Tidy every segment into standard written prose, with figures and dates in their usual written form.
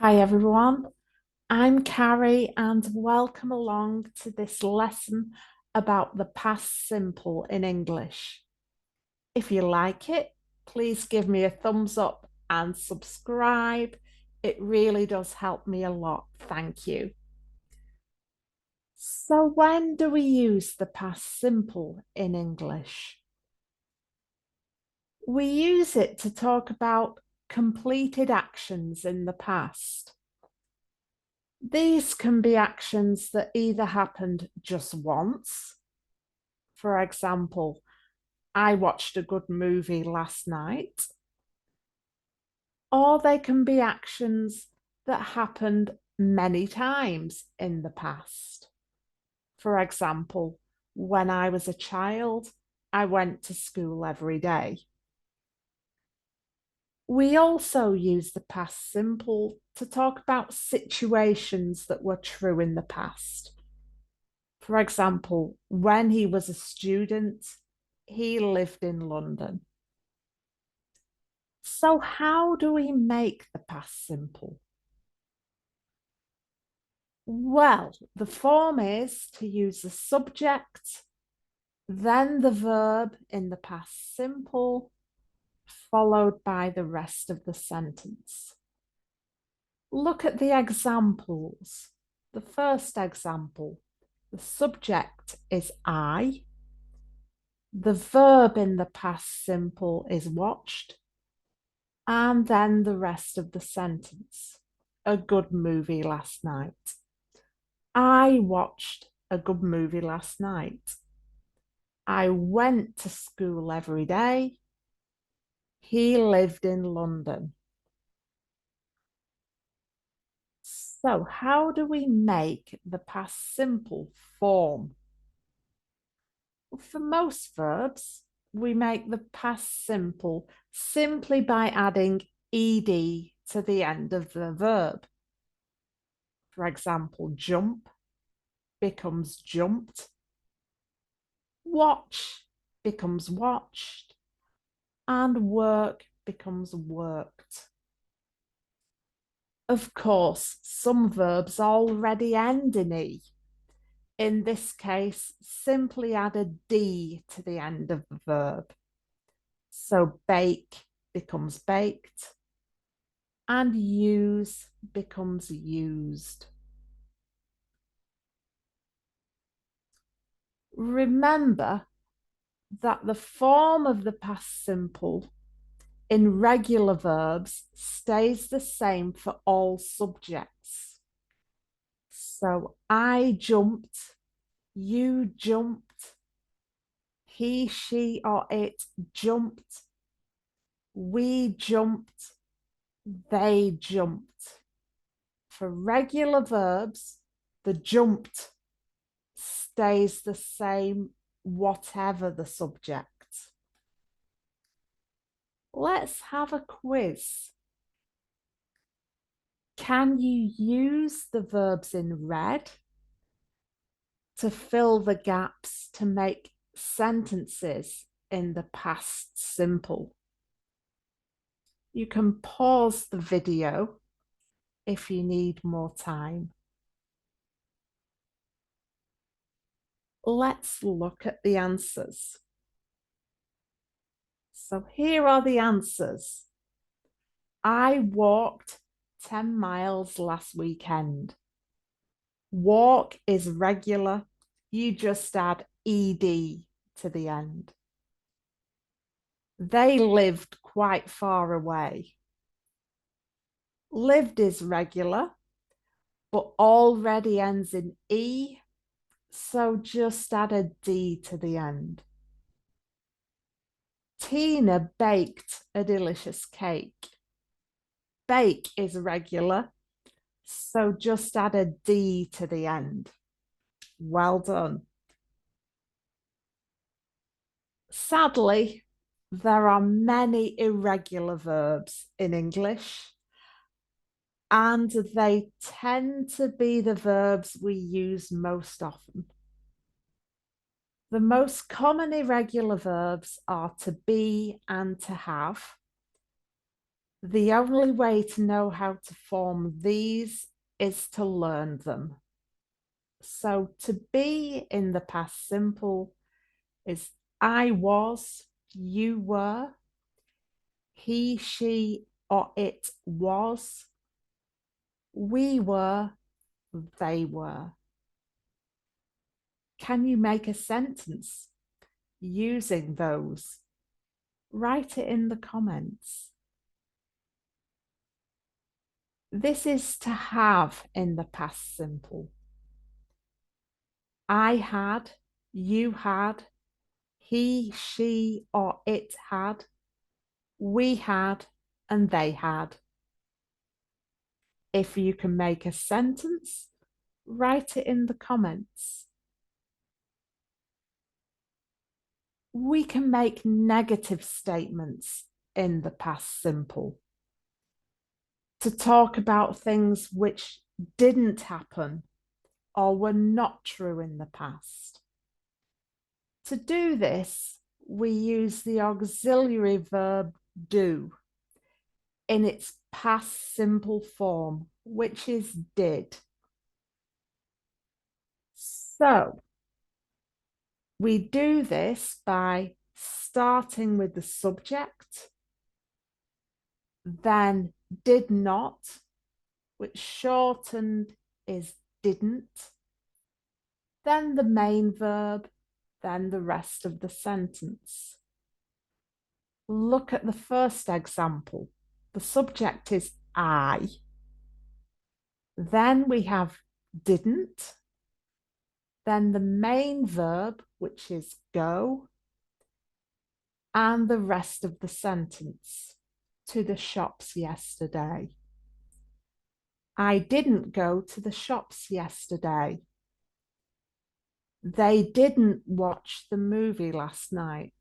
Hi everyone, I'm Carrie and welcome along to this lesson about the past simple in English. If you like it, please give me a thumbs up and subscribe. It really does help me a lot. Thank you. So when do we use the past simple in English? We use it to talk about completed actions in the past. These can be actions that either happened just once. For example, I watched a good movie last night. Or they can be actions that happened many times in the past. For example, when I was a child, I went to school every day. We also use the past simple to talk about situations that were true in the past. For example, when he was a student, he lived in London. So, how do we make the past simple? Well, the form is to use the subject, then the verb in the past simple, followed by the rest of the sentence. Look at the examples. The first example, the subject is I. The verb in the past simple is watched. And then the rest of the sentence. A good movie last night. I watched a good movie last night. I went to school every day. He lived in London. So, how do we make the past simple form? For most verbs, we make the past simple simply by adding ed to the end of the verb. For example, jump becomes jumped, watch becomes watched, and work becomes worked. Of course, some verbs already end in E. In this case, simply add a D to the end of the verb. So bake becomes baked, and use becomes used. Remember that the form of the past simple in regular verbs stays the same for all subjects. So I jumped, you jumped, he, she, or it jumped, we jumped, they jumped. For regular verbs, the jumped stays the same, whatever the subject. Let's have a quiz. Can you use the verbs in red to fill the gaps to make sentences in the past simple? You can pause the video if you need more time. Let's look at the answers. So here are the answers. I walked 10 miles last weekend. Walk is regular. You just add ed to the end. They lived quite far away. Lived is regular, but already ends in E, so just add a D to the end. Tina baked a delicious cake. Bake is regular, so just add a D to the end. Well done. Sadly, there are many irregular verbs in English, and they tend to be the verbs we use most often. The most common irregular verbs are to be and to have. The only way to know how to form these is to learn them. So to be in the past simple is I was, you were, he, she, or it was, we were, they were. Can you make a sentence using those? Write it in the comments. This is to have in the past simple. I had, you had, he, she, or it had, we had, and they had. If you can make a sentence, write it in the comments. We can make negative statements in the past simple to talk about things which didn't happen or were not true in the past. To do this, we use the auxiliary verb do in its past simple form, which is did. So we do this by starting with the subject, then did not, which shortened is didn't, then the main verb, then the rest of the sentence. Look at the first example. The subject is I. Then we have didn't, then the main verb, which is go, and the rest of the sentence. To the shops yesterday. I didn't go to the shops yesterday. They didn't watch the movie last night.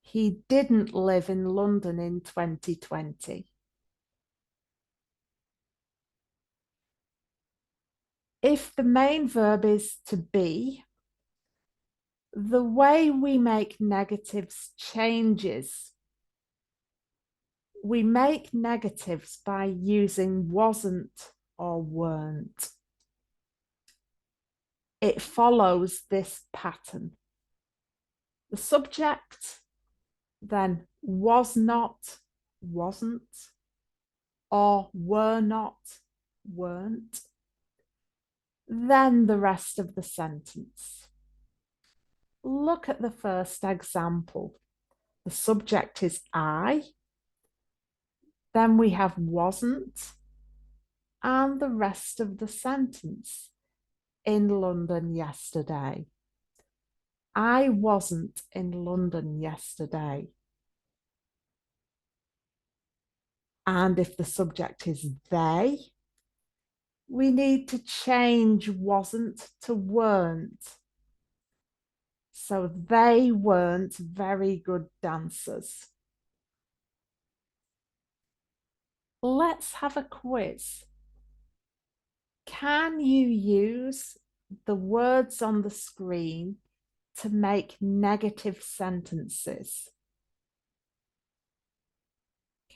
He didn't live in London in 2020. If the main verb is to be, the way we make negatives changes. We make negatives by using wasn't or weren't. It follows this pattern. The subject, then was not, wasn't, or were not, weren't, then the rest of the sentence. Look at the first example. The subject is I, then we have wasn't, and the rest of the sentence. In London yesterday. I wasn't in London yesterday. And if the subject is they, we need to change wasn't to weren't. So they weren't very good dancers. Let's have a quiz. Can you use the words on the screen to make negative sentences?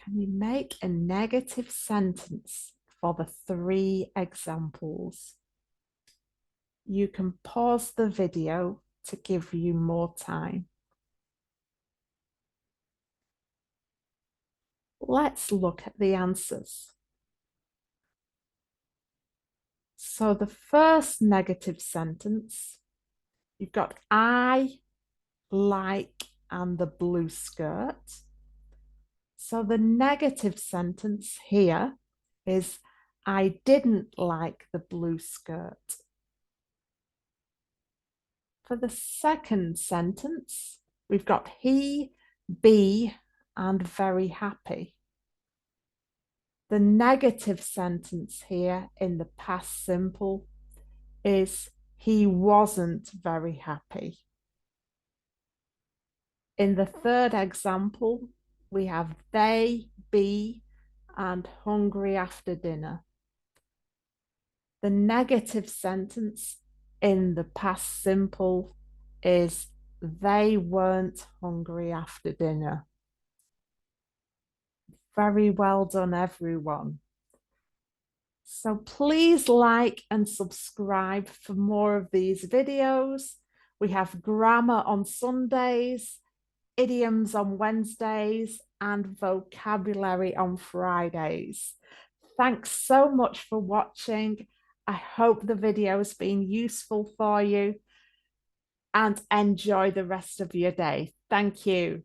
Can you make a negative sentence for the 3 examples? You can pause the video to give you more time. Let's look at the answers. So the first negative sentence, you've got I like and the blue skirt. So the negative sentence here is I didn't like the blue skirt. For the second sentence, we've got he, be, and very happy. The negative sentence here in the past simple is he wasn't very happy. In the third example, we have they, be, and hungry after dinner. The negative sentence in the past simple is they weren't hungry after dinner. Very well done, everyone. So please like and subscribe for more of these videos. We have grammar on Sundays, idioms on Wednesdays, and vocabulary on Fridays. Thanks so much for watching. I hope the video has been useful for you and enjoy the rest of your day. Thank you.